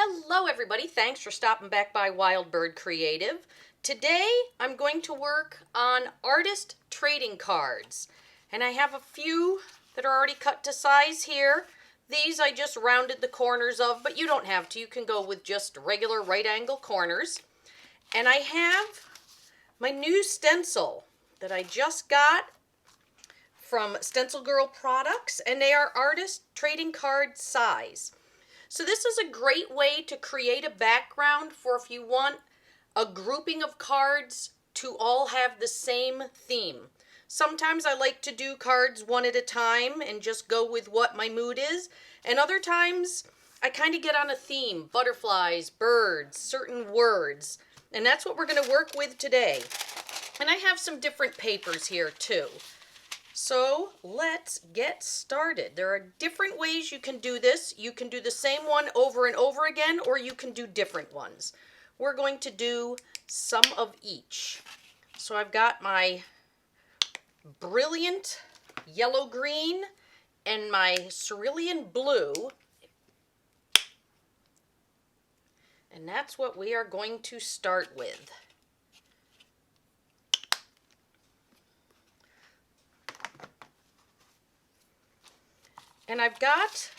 Hello everybody, thanks for stopping back by Wild Bird Creative. Today I'm going to work on artist trading cards. And I have a few that are already cut to size here. These I just rounded the corners of, but you don't have to. You can go with just regular right angle corners. And I have my new stencil that I just got from Stencil Girl products, and they are artist trading card size. So this is a great way to create a background for if you want a grouping of cards to all have the same theme. Sometimes I like to do cards one at a time and just go with what my mood is. And other times I kind of get on a theme, butterflies, birds, certain words. And that's what we're going to work with today. And I have some different papers here too. So let's get started. There are different ways you can do this. You can do the same one over and over again, or you can do different ones. We're going to do some of each. So I've got my brilliant yellow-green and my cerulean blue. And that's what we are going to start with. And I've got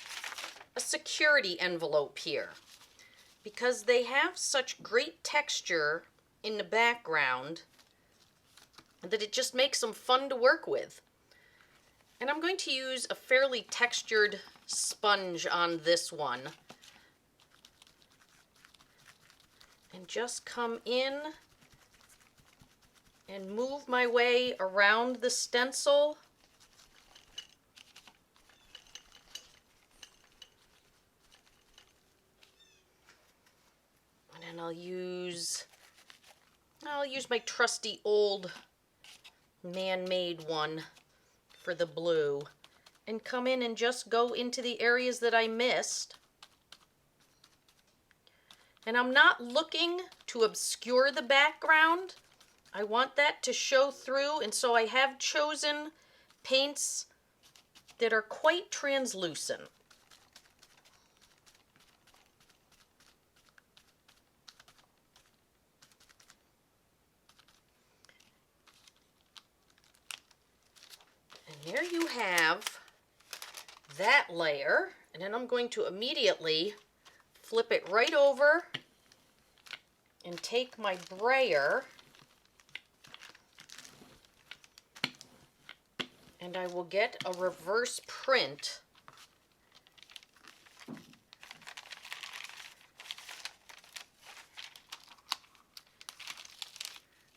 a security envelope here because they have such great texture in the background that it just makes them fun to work with. And I'm going to use a fairly textured sponge on this one. And just come in and move my way around the stencil. And I'll use my trusty old man-made one for the blue and come in and just go into the areas that I missed. And I'm not looking to obscure the background. I want that to show through, and so I have chosen paints that are quite translucent. There you have that layer, and then I'm going to immediately flip it right over and take my brayer, and I will get a reverse print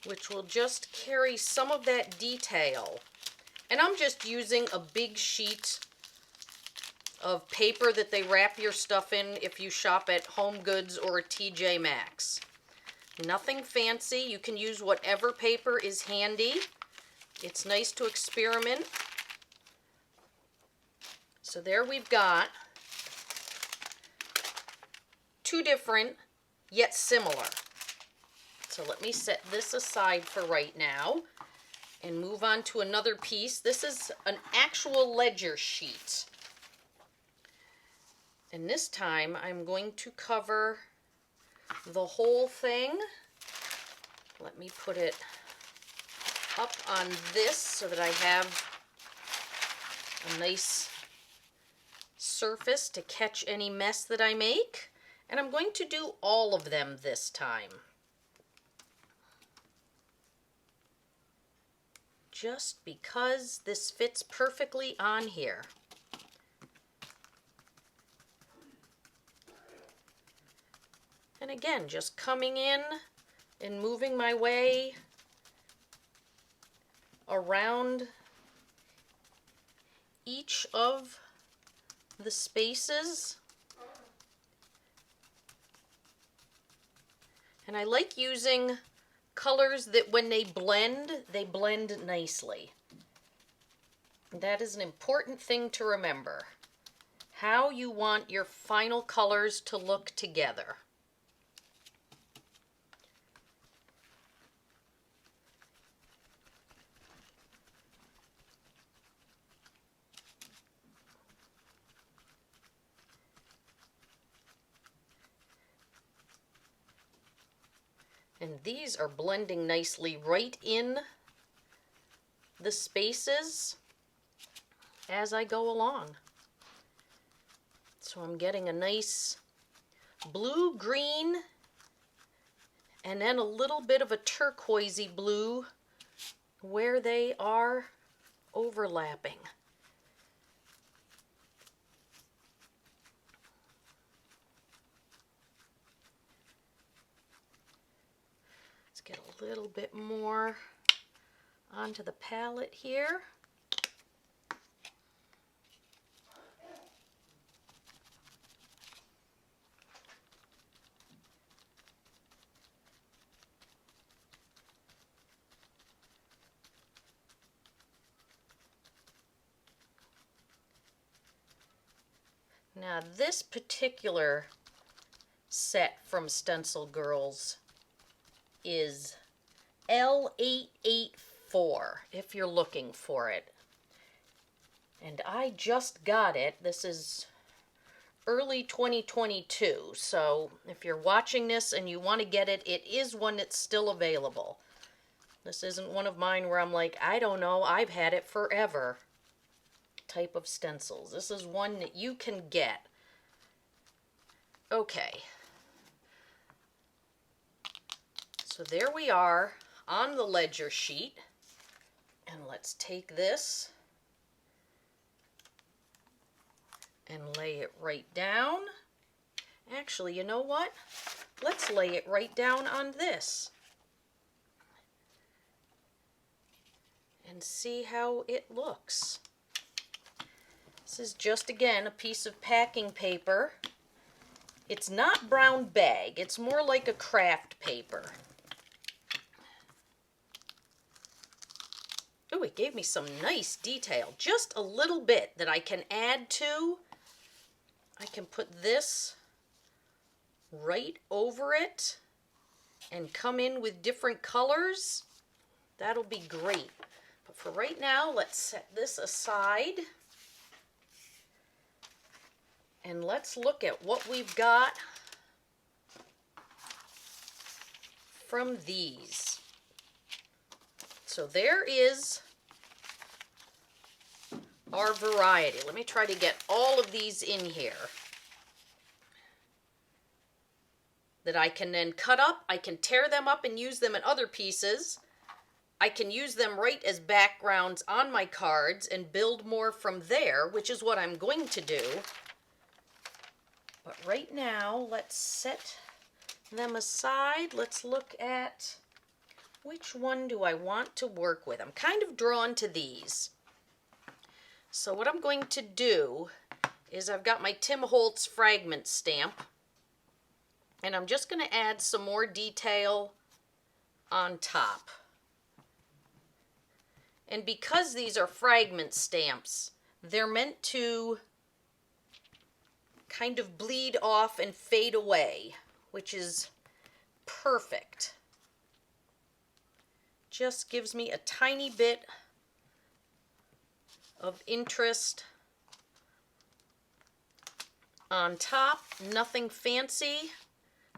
which will just carry some of that detail. And I'm just using a big sheet of paper that they wrap your stuff in if you shop at Home Goods or TJ Maxx. Nothing fancy. You can use whatever paper is handy. It's nice to experiment. So there we've got two different yet similar. So let me set this aside for right now and move on to another piece. This is an actual ledger sheet. And this time I'm going to cover the whole thing. Let me put it up on this so that I have a nice surface to catch any mess that I make. And I'm going to do all of them this time, just because this fits perfectly on here. And again, just coming in and moving my way around each of the spaces. And I like using colors that when they blend nicely. That is an important thing to remember. How you want your final colors to look together. And these are blending nicely right in the spaces as I go along. So I'm getting a nice blue, green, and then a little bit of a turquoisey blue where they are overlapping. Let's get a little bit more onto the palette here. Now this particular set from Stencil Girls is L884 if you're looking for it. And I just got it. This is early 2022, so if you're watching this and you want to get it, it is one that's still available. This isn't one of mine where I'm like, I don't know, I've had it forever type of stencils. This is one that you can get. Okay. So there we are on the ledger sheet. And let's take this and lay it right down. Actually, you know what? Let's lay it right down on this and see how it looks. This is just, again, a piece of packing paper. It's not brown bag. It's more like a craft paper. Oh, it gave me some nice detail. Just a little bit that I can add to. I can put this right over it and come in with different colors. That'll be great. But for right now, let's set this aside. And let's look at what we've got from these. So there is our variety. Let me try to get all of these in here that I can then cut up. I can tear them up and use them in other pieces. I can use them right as backgrounds on my cards and build more from there, which is what I'm going to do. But right now, let's set them aside. Let's look at which one do I want to work with. I'm kind of drawn to these. So what I'm going to do is I've got my Tim Holtz fragment stamp, and I'm just going to add some more detail on top. And because these are fragment stamps, they're meant to kind of bleed off and fade away, which is perfect. Just gives me a tiny bit of interest on top. Nothing fancy,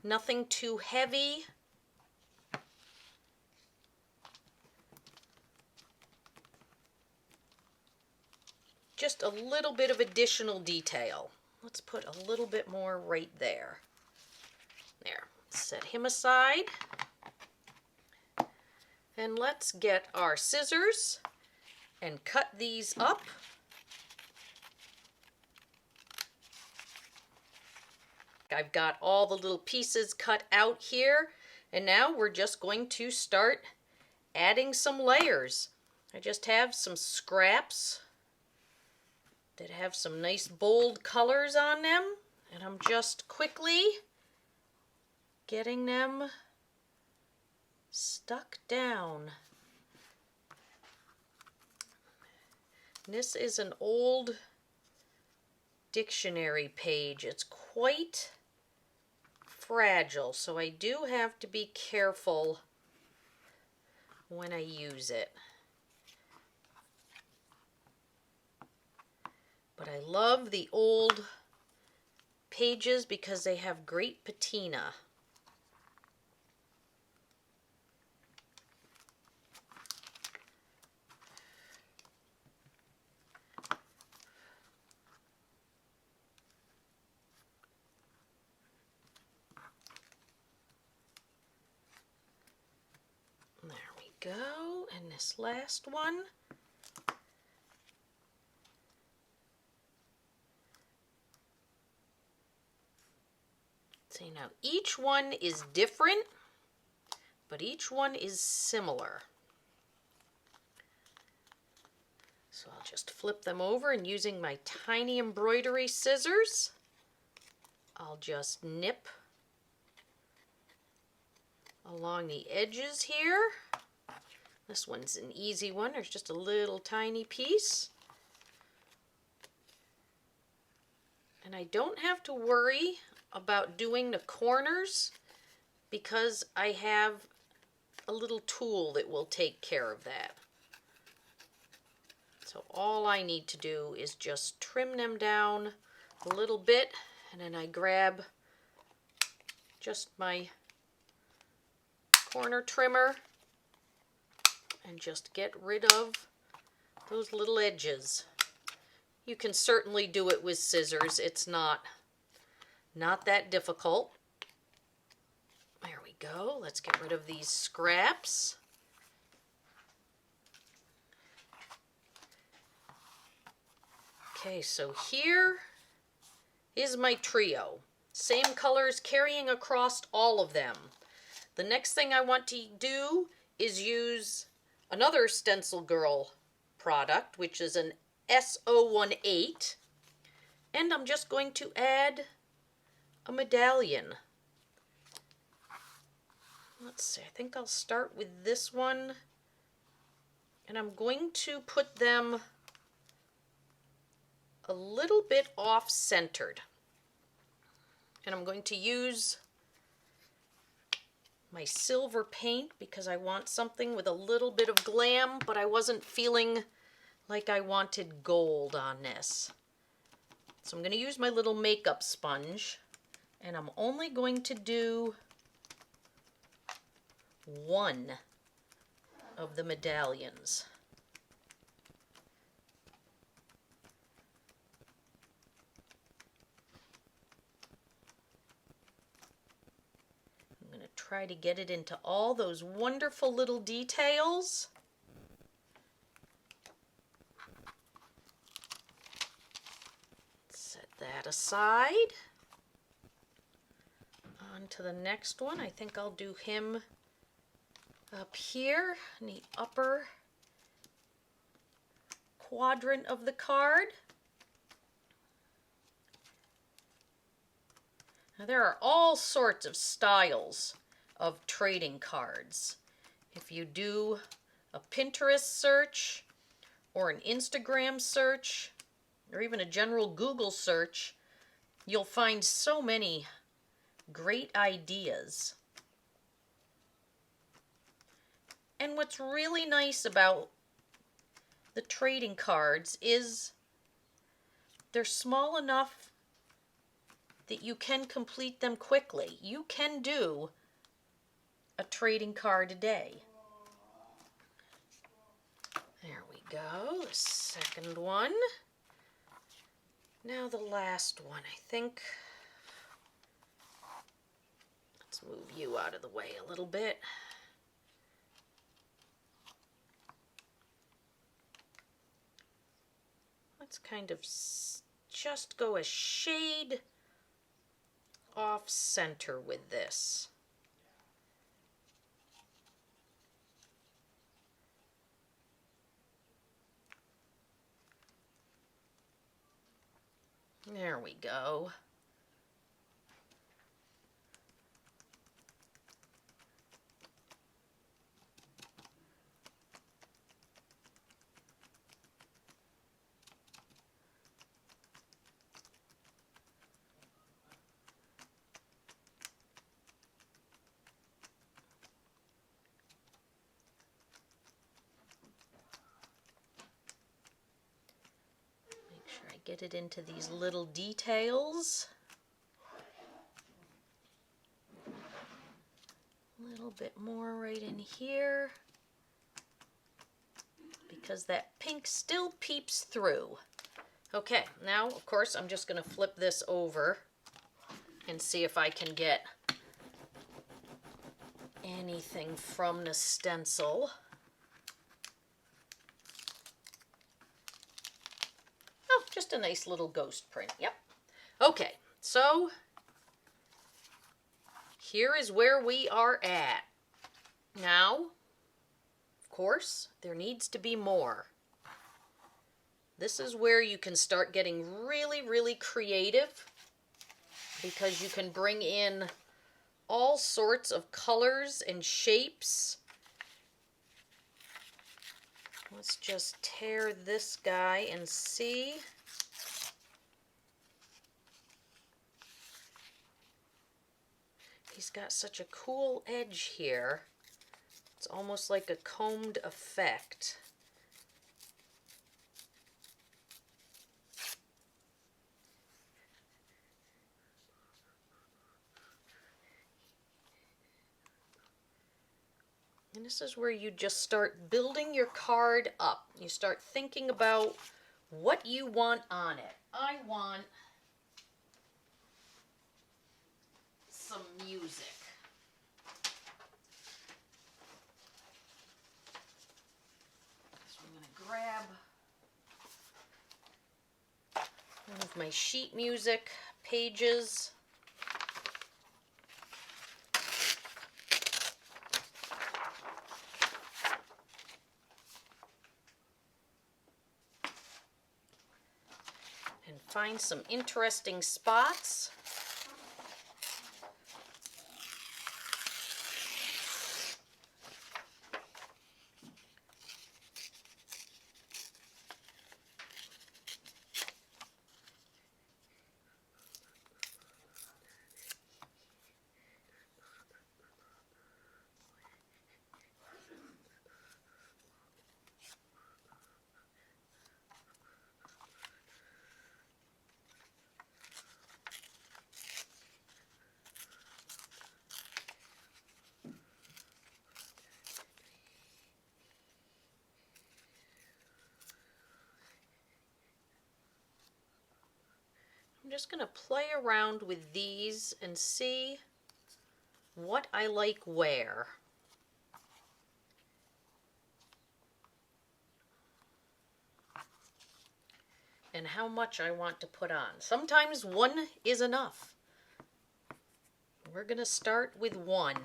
nothing too heavy. Just a little bit of additional detail. Let's put a little bit more right there. There. Set him aside. And let's get our scissors and cut these up. I've got all the little pieces cut out here, and now we're just going to start adding some layers. I just have some scraps that have some nice bold colors on them, and I'm just quickly getting them stuck down. This is an old dictionary page. It's quite fragile, so I do have to be careful when I use it. But I love the old pages because they have great patina. go. And this last one. See, now each one is different, but each one is similar. So I'll just flip them over, and using my tiny embroidery scissors, I'll just nip along the edges here. This one's an easy one. There's just a little tiny piece. And I don't have to worry about doing the corners because I have a little tool that will take care of that. So all I need to do is just trim them down a little bit, and then I grab just my corner trimmer and just get rid of those little edges. You can certainly do it with scissors. It's not that difficult. There we go. Let's get rid of these scraps. Okay, so here is my trio. Same colors carrying across all of them. The next thing I want to do is use another Stencil Girl product, which is an S018. And I'm just going to add a medallion. Let's see, I think I'll start with this one. And I'm going to put them a little bit off-centered. And I'm going to use my silver paint because I want something with a little bit of glam, but I wasn't feeling like I wanted gold on this. So I'm going to use my little makeup sponge, and I'm only going to do one of the medallions. I'm going to try to get it into all those wonderful little details. Set that aside. On to the next one. I think I'll do him up here in the upper quadrant of the card. Now there are all sorts of styles of trading cards. If you do a Pinterest search or an Instagram search or even a general Google search, you'll find so many great ideas. And what's really nice about the trading cards is they're small enough that you can complete them quickly. You can do a trading card a day. There we go, the second one. Now the last one, I think. Let's move you out of the way a little bit. Let's kind of just go a shade off center with this. There we go. Get it into these little details. A little bit more right in here because that pink still peeps through. Okay, now of course I'm just going to flip this over and see if I can get anything from the stencil. Oh, just a nice little ghost print. Yep. Okay, so here is where we are at. Now, of course, there needs to be more. This is where you can start getting really, really creative, because you can bring in all sorts of colors and shapes. Let's just tear this guy and see. He's got such a cool edge here. It's almost like a combed effect. And this is where you just start building your card up. You start thinking about what you want on it. I want some music. So I'm going to grab one of my sheet music pages. And find some interesting spots. I'm just going to play around with these and see what I like where. And how much I want to put on. Sometimes one is enough. We're going to start with one.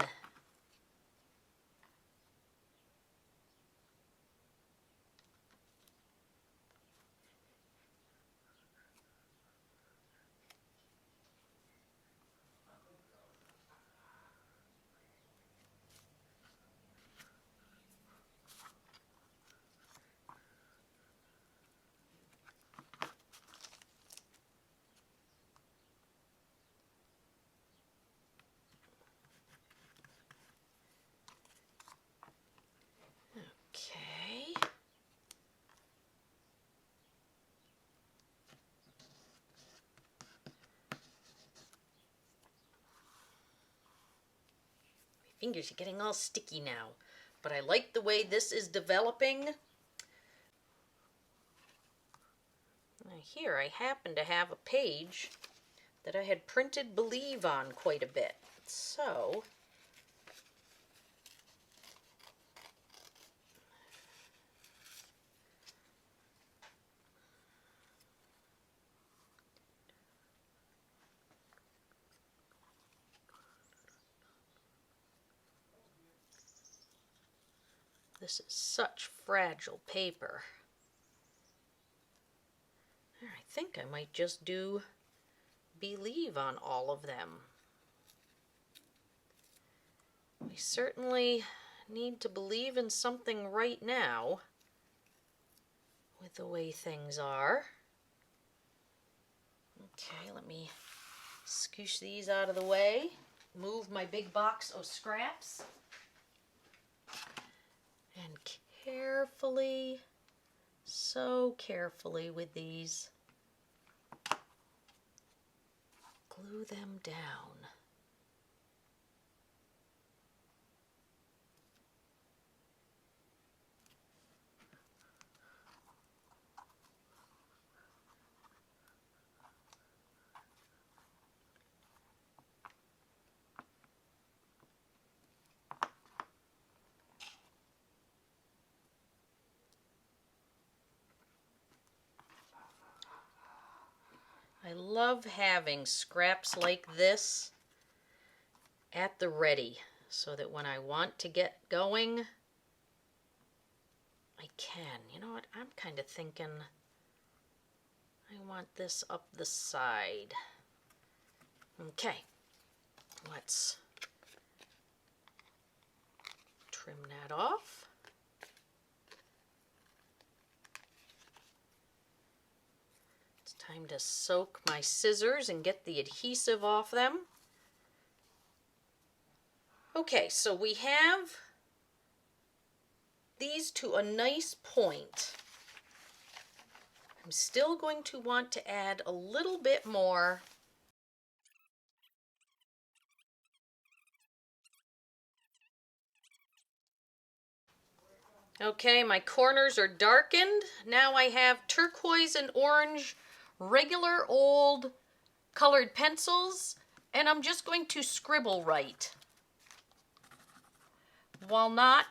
Okay. My fingers are getting all sticky now, but I like the way this is developing. Now here I happen to have a page that I had printed Believe on quite a bit. So this is such fragile paper. I think I might just do Believe on all of them. We certainly need to believe in something right now with the way things are. Okay, let me scoosh these out of the way, move my big box of scraps, and carefully, so carefully with these, glue them down. I love having scraps like this at the ready so that when I want to get going, I can. You know what? I'm kind of thinking I want this up the side. Okay, let's trim that off. It's time to soak my scissors and get the adhesive off them. Okay, so we have these to a nice point. I'm still going to want to add a little bit more. Okay, my corners are darkened. Now I have turquoise and orange regular old colored pencils, and I'm just going to scribble right while not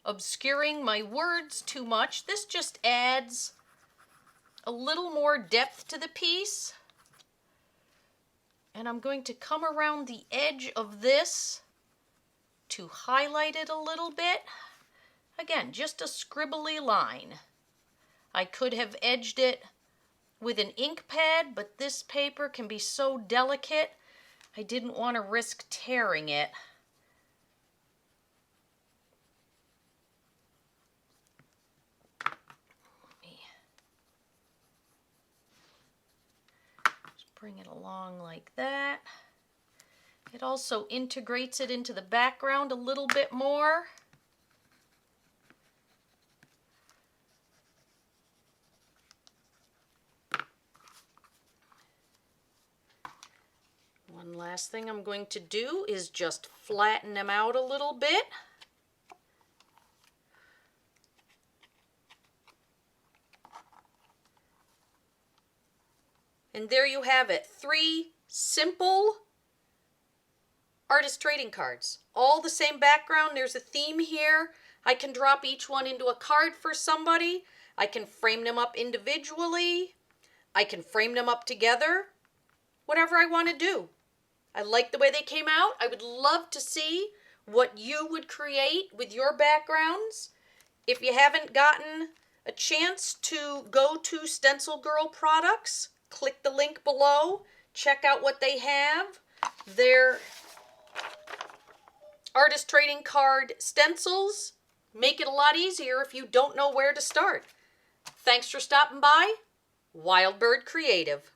obscuring my words too much. This just adds a little more depth to the piece. And I'm going to come around the edge of this to highlight it a little bit. Again, just a scribbly line. I could have edged it with an ink pad, but this paper can be so delicate, I didn't want to risk tearing it. Just bring it along like that. It also integrates it into the background a little bit more. One last thing I'm going to do is just flatten them out a little bit. And there you have it, 3 simple artist trading cards. All the same background, there's a theme here. I can drop each one into a card for somebody. I can frame them up individually. I can frame them up together. Whatever I want to do. I like the way they came out. I would love to see what you would create with your backgrounds. If you haven't gotten a chance to go to Stencil Girl products, click the link below. Check out what they have. Their artist trading card stencils make it a lot easier if you don't know where to start. Thanks for stopping by. Wild Bird Creative.